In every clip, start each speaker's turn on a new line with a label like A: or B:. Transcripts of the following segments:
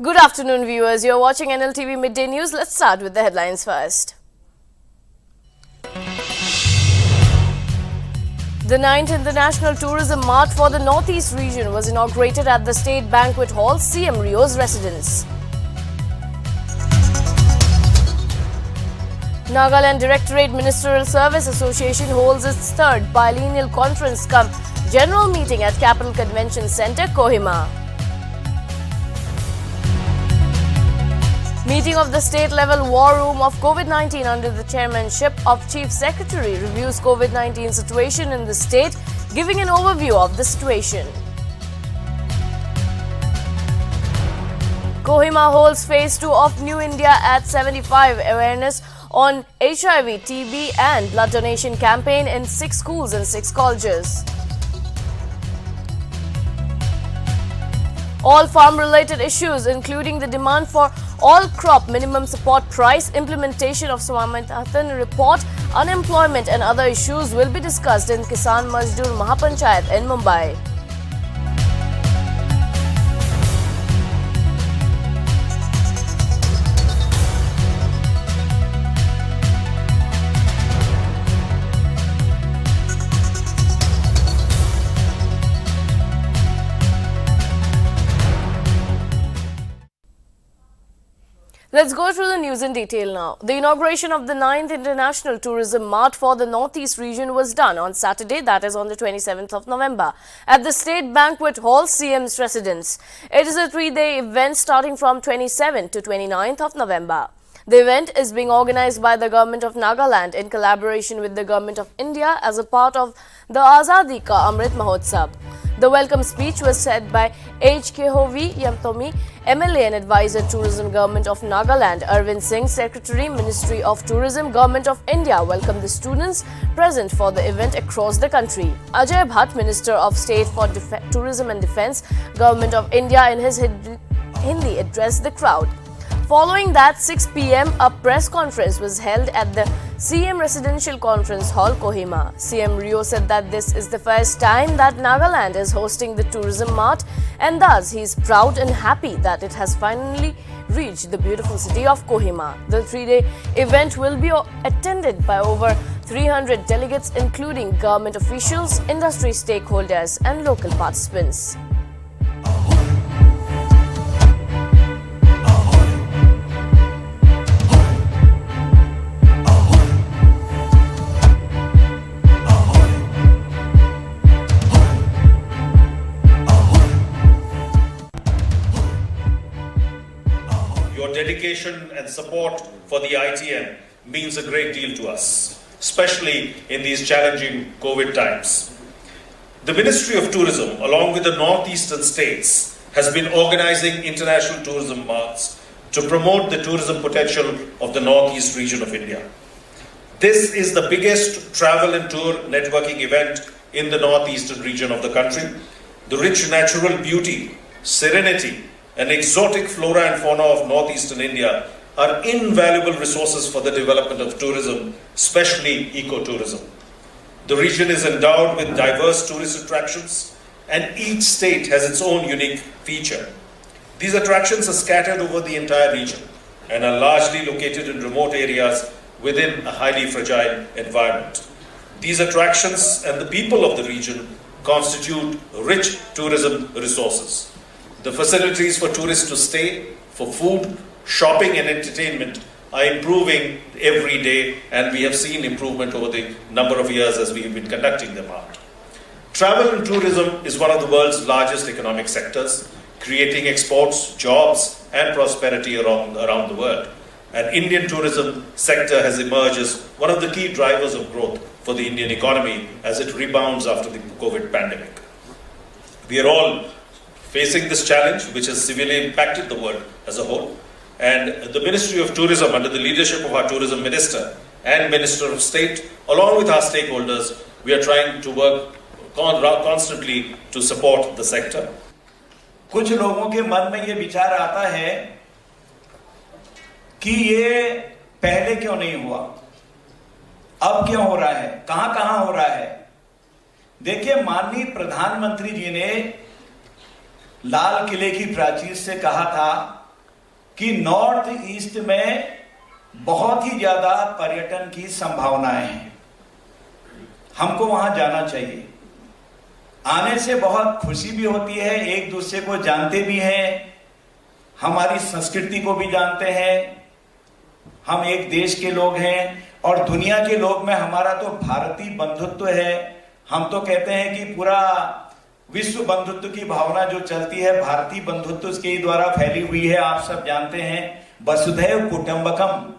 A: Good afternoon, viewers. You're watching Nltv Midday News. Let's start with the headlines first. The 9th International Tourism Mart for the Northeast region was inaugurated at the State Banquet Hall, CM Rio's residence. Nagaland Directorate Ministerial Service Association holds its third biennial conference cum general meeting at Capital Convention Centre, Kohima. Meeting of the state-level war room of COVID-19 under the chairmanship of Chief Secretary reviews COVID-19 situation in the state, giving an overview of the situation. Kohima holds Phase 2 of New India at 75 awareness on HIV, TB and blood donation campaign in 6 schools and 6 colleges. All farm-related issues, including the demand for all-crop minimum support price, implementation of Swamithan report, unemployment and other issues will be discussed in Kisan Mazdoor Mahapanchayat in Mumbai. Let's go through the news in detail now. The inauguration of the 9th International Tourism Mart for the Northeast region was done on Saturday, that is on the 27th of November, at the State Banquet Hall, CM's residence. It is a 3-day event starting from 27th to 29th of November. The event is being organized by the Government of Nagaland in collaboration with the Government of India as a part of the Azadi Ka Amrit Mahotsav. The welcome speech was said by H.K.H.V. Yamtomi, MLA and Advisor Tourism Government of Nagaland. Arvind Singh, Secretary, Ministry of Tourism, Government of India, welcomed the students present for the event across the country. Ajay Bhatt, Minister of State for Tourism and Defence, Government of India, in his Hindi addressed the crowd. Following that, 6 p.m, a press conference was held at the CM Residential Conference Hall, Kohima. CM Rio said that this is the first time that Nagaland is hosting the Tourism Mart, and thus he is proud and happy that it has finally reached the beautiful city of Kohima. The 3-day event will be attended by over 300 delegates, including government officials, industry stakeholders and local participants.
B: Your dedication and support for the ITM means a great deal to us, especially in these challenging COVID times. The Ministry of Tourism, along with the northeastern states, has been organizing international tourism marts to promote the tourism potential of the northeast region of India. This is the biggest travel and tour networking event in the northeastern region of the country. The rich natural beauty, serenity, and exotic flora and fauna of northeastern India are invaluable resources for the development of tourism, especially ecotourism. The region is endowed with diverse tourist attractions, and each state has its own unique feature. These attractions are scattered over the entire region and are largely located in remote areas within a highly fragile environment. These attractions and the people of the region constitute rich tourism resources. The facilities for tourists to stay, for food, shopping and entertainment are improving every day, and we have seen improvement over the number of years as we have been conducting them out. Travel and tourism is one of the world's largest economic sectors, creating exports, jobs and prosperity around the world. And Indian tourism sector has emerged as one of the key drivers of growth for the Indian economy as it rebounds after the COVID pandemic. We are all facing this challenge, which has severely impacted the world as a whole. And the Ministry of Tourism, under the leadership of our Tourism Minister and Minister of State, along with our stakeholders, we are trying to work constantly to support the sector.
C: कुछ लोगों के मन में ये विचार आता है कि ये पहले क्यों नहीं हुआ, अब क्यों हो रहा है, कहां हो रहा है। देखिए, माननीय प्रधानमंत्री जी ने लाल किले की प्राचीर से कहा था कि नॉर्थ ईस्ट में बहुत ही ज्यादा पर्यटन की संभावनाएं हैं, हमको वहां जाना चाहिए। आने से बहुत खुशी भी होती है, एक दूसरे को जानते भी हैं, हमारी संस्कृति को भी जानते हैं, हम एक देश के लोग हैं और दुनिया के लोग में हमारा तो भारतीय बंधुत्व है। हम तो कहते हैं कि पूरा विश्व बंधुत्व की भावना जो चलती है भारतीय बंधुत्व के द्वारा फैली हुई है। आप सब जानते हैं वसुधैव कुटुंबकम,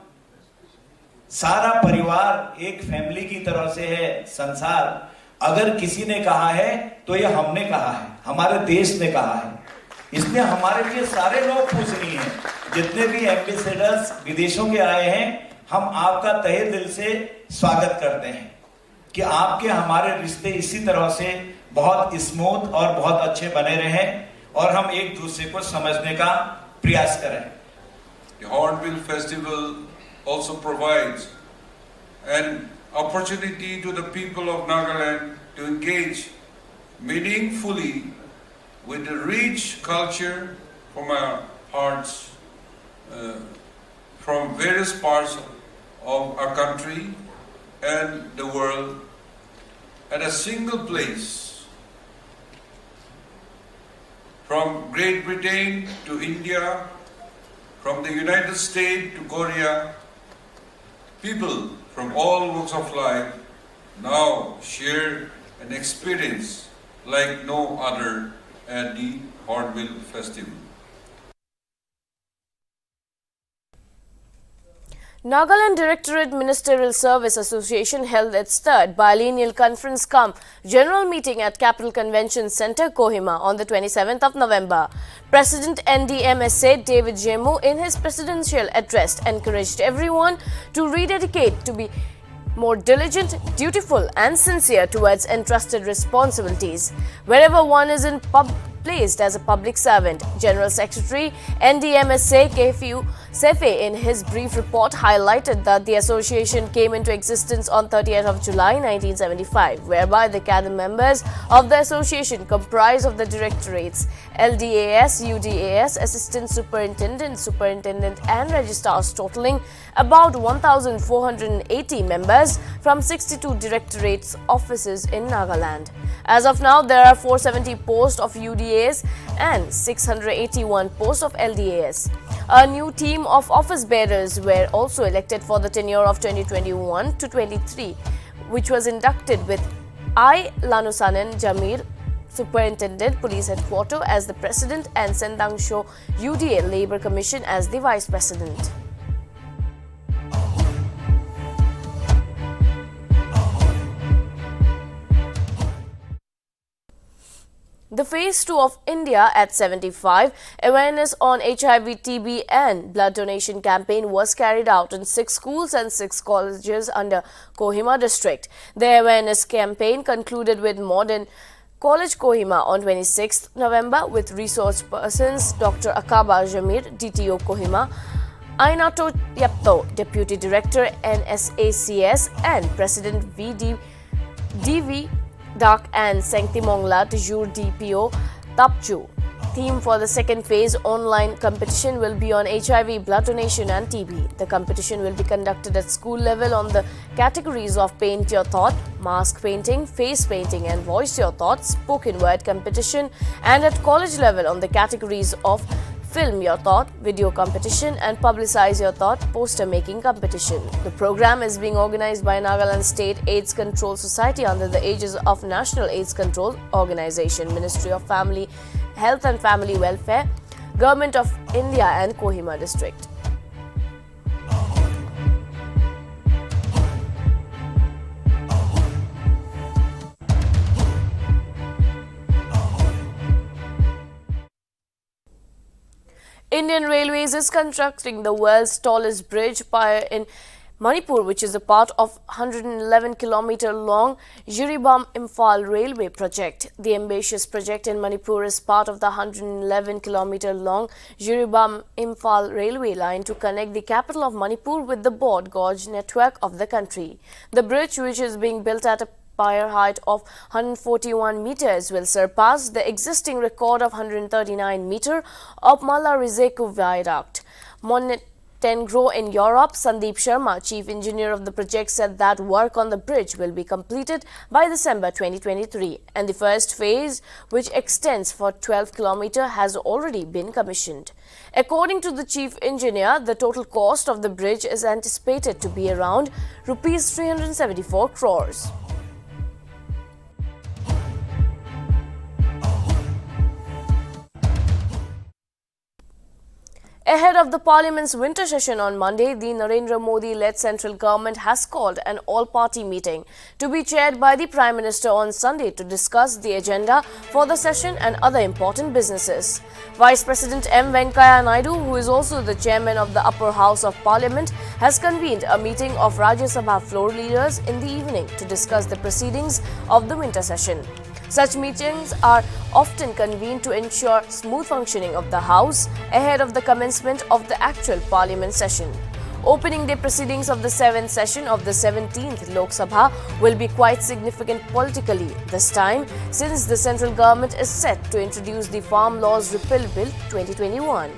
C: सारा परिवार एक फैमिली की तरह से है। संसार अगर किसी ने कहा है तो ये हमने कहा है, हमारे देश ने कहा है। इसलिए हमारे लिए सारे लोग पूजनीय हैं, जितने भी एम्बेसडर्स विदेशों के आए हैं, हम आपका तहे दिल से स्वागत करते हैं कि आपके हमारे रिश्ते इसी तरह से बहुत स्मूथ और बहुत अच्छे बने रहें और हम एक दूसरे को समझने का प्रयास करें।
D: The Hornbill Festival also provides an opportunity to the people of Nagaland to engage meaningfully with the rich culture from our hearts, from various parts of our country and the world at a single place. From Great Britain to India, from the United States to Korea, people from all walks of life now share an experience like no other at the Hornbill Festival.
A: Nagaland Directorate Ministerial Service Association held its third biennial conference cum general meeting at Capital Convention Centre, Kohima on the 27th of November. President NDMSA David Jemu in his presidential address encouraged everyone to rededicate to be more diligent, dutiful and sincere towards entrusted responsibilities wherever one is placed as a public servant. General Secretary NDMSA Kefiu Sefe in his brief report highlighted that the association came into existence on 30th of July 1975, whereby the cadre members of the association comprise of the directorates LDAS, UDAS, Assistant Superintendent, Superintendent and Registrars totaling about 1,480 members from 62 directorates offices in Nagaland. As of now, there are 470 posts of UDAs and 681 posts of LDAs. A new team of office bearers were also elected for the tenure of 2021 to 23, which was inducted with I. Lanusanan Jamir, Superintendent Police Headquarters as the President and Sendangsho UDA Labour Commission as the Vice President. The Phase 2 of India at 75 awareness on HIV, TB and blood donation campaign was carried out in 6 schools and 6 colleges under Kohima district. The awareness campaign concluded with Modern College Kohima on 26th November with resource persons Dr. Akaba Jamir, DTO Kohima, Ainato Yapto, Deputy Director NSACS and President DV Dak and Sengtimongla Tijur DPO Tapchu. Theme for the second phase online competition will be on HIV, blood donation and TB. The competition will be conducted at school level on the categories of Paint Your Thought, Mask Painting, Face Painting and Voice Your Thoughts, Spoken Word competition, and at college level on the categories of Film Your Thought, Video Competition and Publicize Your Thought, Poster Making Competition. The program is being organized by Nagaland State AIDS Control Society under the aegis of National AIDS Control Organization, Ministry of Family, Health and Family Welfare, Government of India and Kohima District. Indian Railways is constructing the world's tallest bridge in Manipur, which is a part of 111-kilometer long Jiribam-Imphal Railway project. The ambitious project in Manipur is part of the 111-kilometer long Jiribam-Imphal Railway line to connect the capital of Manipur with the broad gauge network of the country. The bridge, which is being built at a pier height of 141 meters, will surpass the existing record of 139 meters of Mala Rizeku Viaduct. Montenegro in Europe. Sandeep Sharma, chief engineer of the project, said that work on the bridge will be completed by December 2023 and the first phase, which extends for 12 km, has already been commissioned. According to the chief engineer, the total cost of the bridge is anticipated to be around rupees 374 crores. Ahead of the Parliament's winter session on Monday, the Narendra Modi-led central government has called an all-party meeting to be chaired by the Prime Minister on Sunday to discuss the agenda for the session and other important businesses. Vice President M. Venkaiah Naidu, who is also the chairman of the Upper House of Parliament, has convened a meeting of Rajya Sabha floor leaders in the evening to discuss the proceedings of the winter session. Such meetings are often convened to ensure smooth functioning of the House ahead of the commencement of the actual Parliament session. Opening day proceedings of the 7th session of the 17th Lok Sabha will be quite significant politically this time, since the central government is set to introduce the Farm Laws Repeal Bill 2021.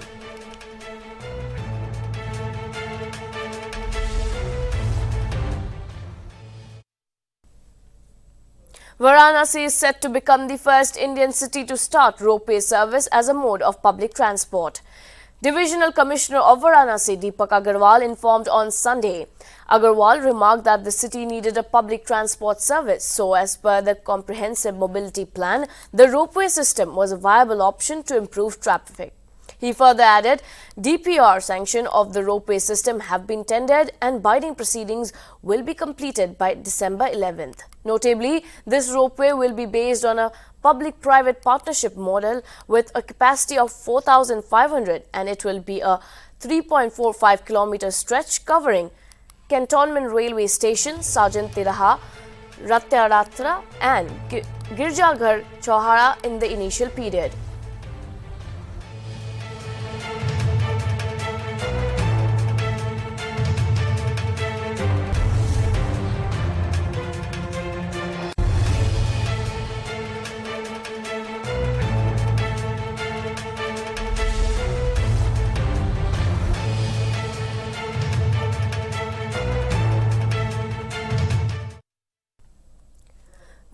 A: Varanasi is set to become the first Indian city to start ropeway service as a mode of public transport. Divisional Commissioner of Varanasi, Deepak Agarwal, informed on Sunday. Agarwal remarked that the city needed a public transport service, so as per the comprehensive mobility plan, the ropeway system was a viable option to improve traffic. He further added, DPR sanction of the ropeway system have been tendered and bidding proceedings will be completed by December 11th. Notably, this ropeway will be based on a public-private partnership model with a capacity of 4,500 and it will be a 3.45 km stretch covering Cantonment Railway Station, Sajant Tiraha, Ratyaratra and Girjaghar Chauhara in the initial period.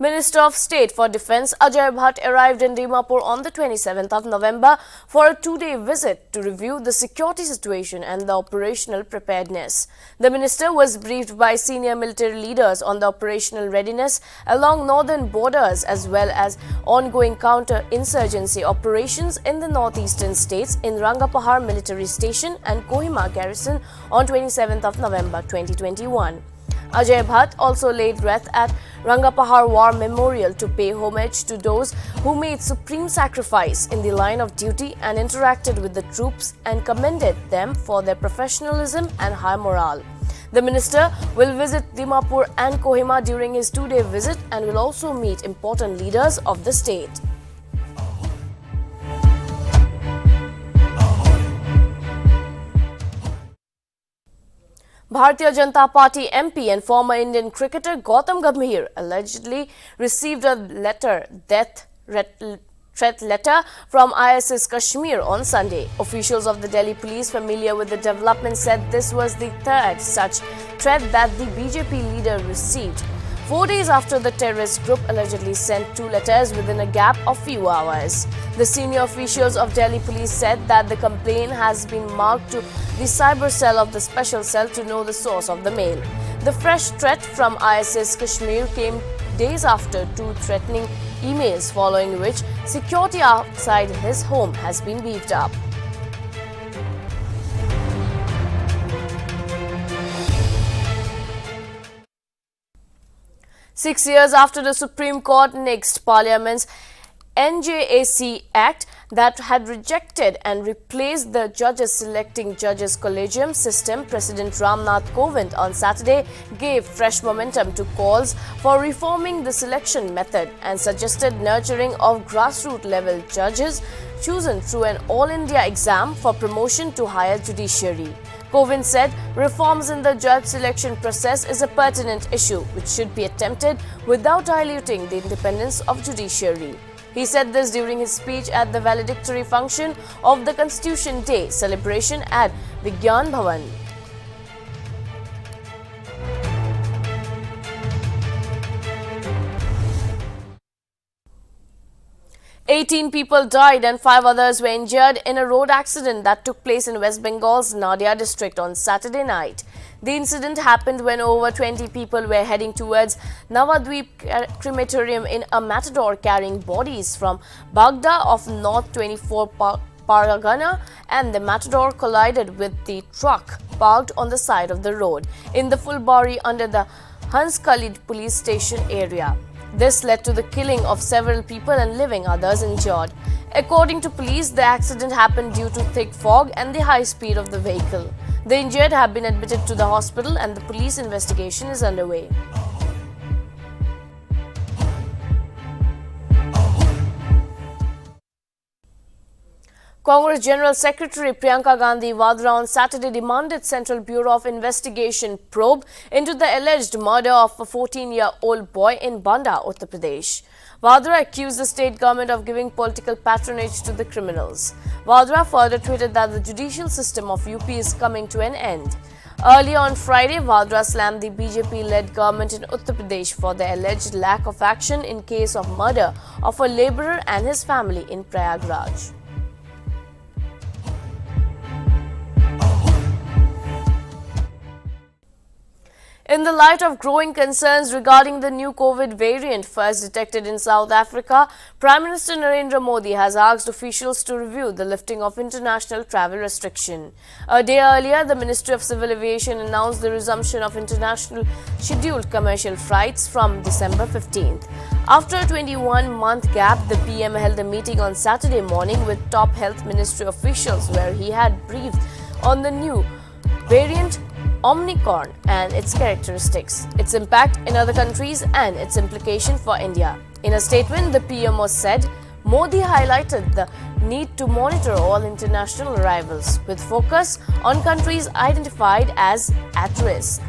A: Minister of State for Defence Ajay Bhatt arrived in Dimapur on the 27th of November for a two-day visit to review the security situation and the operational preparedness. The minister was briefed by senior military leaders on the operational readiness along northern borders as well as ongoing counter-insurgency operations in the northeastern states in Rangapahar Military Station and Kohima Garrison on 27th of November 2021. Ajay Bhatt also laid wreath at Rangapahar War Memorial to pay homage to those who made supreme sacrifice in the line of duty and interacted with the troops and commended them for their professionalism and high morale. The minister will visit Dimapur and Kohima during his two-day visit and will also meet important leaders of the state. Bharatiya Janata Party MP and former Indian cricketer Gautam Gambhir allegedly received a death threat letter from ISS Kashmir on Sunday. Officials of the Delhi police familiar with the development said this was the third such threat that the BJP leader received, 4 days after the terrorist group allegedly sent two letters within a gap of few hours. The senior officials of Delhi police said that the complaint has been marked to the cyber cell of the special cell to know the source of the mail. The fresh threat from ISS Kashmir came days after two threatening emails, following which security outside his home has been beefed up. Six years after the Supreme Court nixed Parliament's NJAC Act that had rejected and replaced the judges selecting judges collegium system, President Ramnath Kovind on Saturday gave fresh momentum to calls for reforming the selection method and suggested nurturing of grassroots level judges chosen through an all-India exam for promotion to higher judiciary. Kovind said reforms in the judge selection process is a pertinent issue which should be attempted without diluting the independence of judiciary. He said this during his speech at the valedictory function of the Constitution Day celebration at Vigyan Bhavan. "18 people died and 5 others were injured in a road accident that took place in West Bengal's Nadia district on Saturday night. The incident happened when over 20 people were heading towards Navadweep crematorium in a matador carrying bodies from Bagda of North 24 Pargana, and the matador collided with the truck parked on the side of the road in the Fulbari under the Hanskali police station area. This led to the killing of several people and leaving others injured. According to police, the accident happened due to thick fog and the high speed of the vehicle. The injured have been admitted to the hospital and the police investigation is underway. Congress General Secretary Priyanka Gandhi Vadra on Saturday demanded Central Bureau of Investigation probe into the alleged murder of a 14-year-old boy in Banda, Uttar Pradesh. Vadra accused the state government of giving political patronage to the criminals. Vadra further tweeted that the judicial system of UP is coming to an end. Earlier on Friday, Vadra slammed the BJP-led government in Uttar Pradesh for the alleged lack of action in case of murder of a labourer and his family in Prayagraj. In the light of growing concerns regarding the new COVID variant first detected in South Africa, Prime Minister Narendra Modi has asked officials to review the lifting of international travel restriction. A day earlier, the Ministry of Civil Aviation announced the resumption of international scheduled commercial flights from December 15th. After a 21-month gap, the PM held a meeting on Saturday morning with top health ministry officials where he had briefed on the new variant Omicron and its characteristics, its impact in other countries and its implication for India. In a statement, the PMO said, Modi highlighted the need to monitor all international arrivals with focus on countries identified as at risk.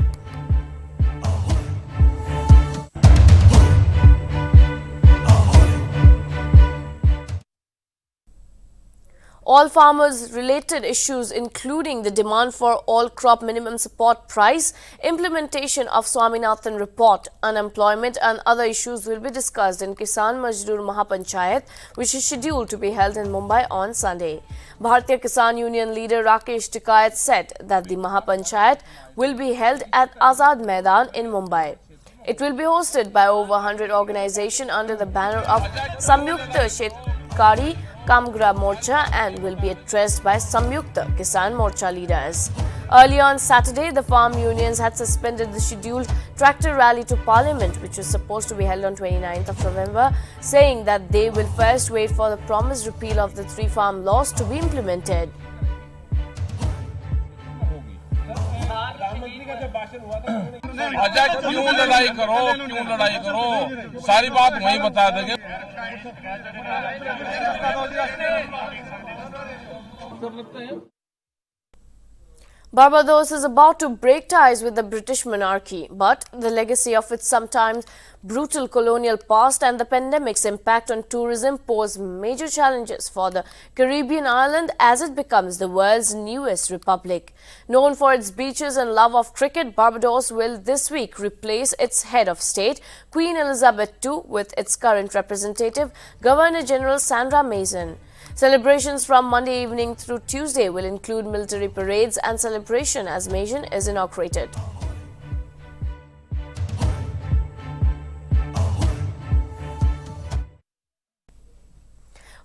A: All farmers-related issues including the demand for all-crop minimum support price, implementation of Swaminathan report, unemployment and other issues will be discussed in Kisan Mazdoor Mahapanchayat, which is scheduled to be held in Mumbai on Sunday. Bharatiya Kisan Union leader Rakesh Tikayat said that the Mahapanchayat will be held at Azad Maidan in Mumbai. It will be hosted by over 100 organizations under the banner of Samyukta Shetkari Kamgra Morcha and will be addressed by Samyukta Kisan Morcha leaders. Earlier on Saturday, the farm unions had suspended the scheduled tractor rally to Parliament, which was supposed to be held on 29th of November, saying that they will first wait for the promised repeal of the 3 farm laws to be implemented.
E: क्यों लड़ाई करो सारी बात वही बता देंगे।
A: Barbados is about to break ties with the British monarchy, but the legacy of its sometimes brutal colonial past and the pandemic's impact on tourism pose major challenges for the Caribbean island as it becomes the world's newest republic. Known for its beaches and love of cricket, Barbados will this week replace its head of state, Queen Elizabeth II, with its current representative, Governor-General Sandra Mason. Celebrations from Monday evening through Tuesday will include military parades and celebration as Mason is inaugurated.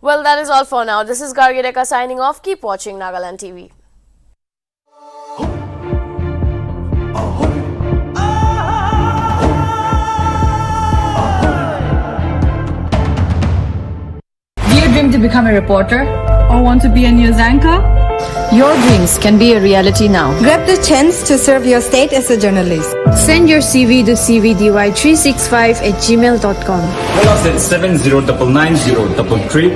A: Well, that is all for now. This is Gargi Rekha signing off. Keep watching Nagaland TV.
F: Dream to become a reporter or want to be a news anchor?
G: Your dreams can be a reality now.
H: Grab the chance to serve your state as a journalist.
G: Send your CV to cvdy365@gmail.com.
I: Call us at 70990333.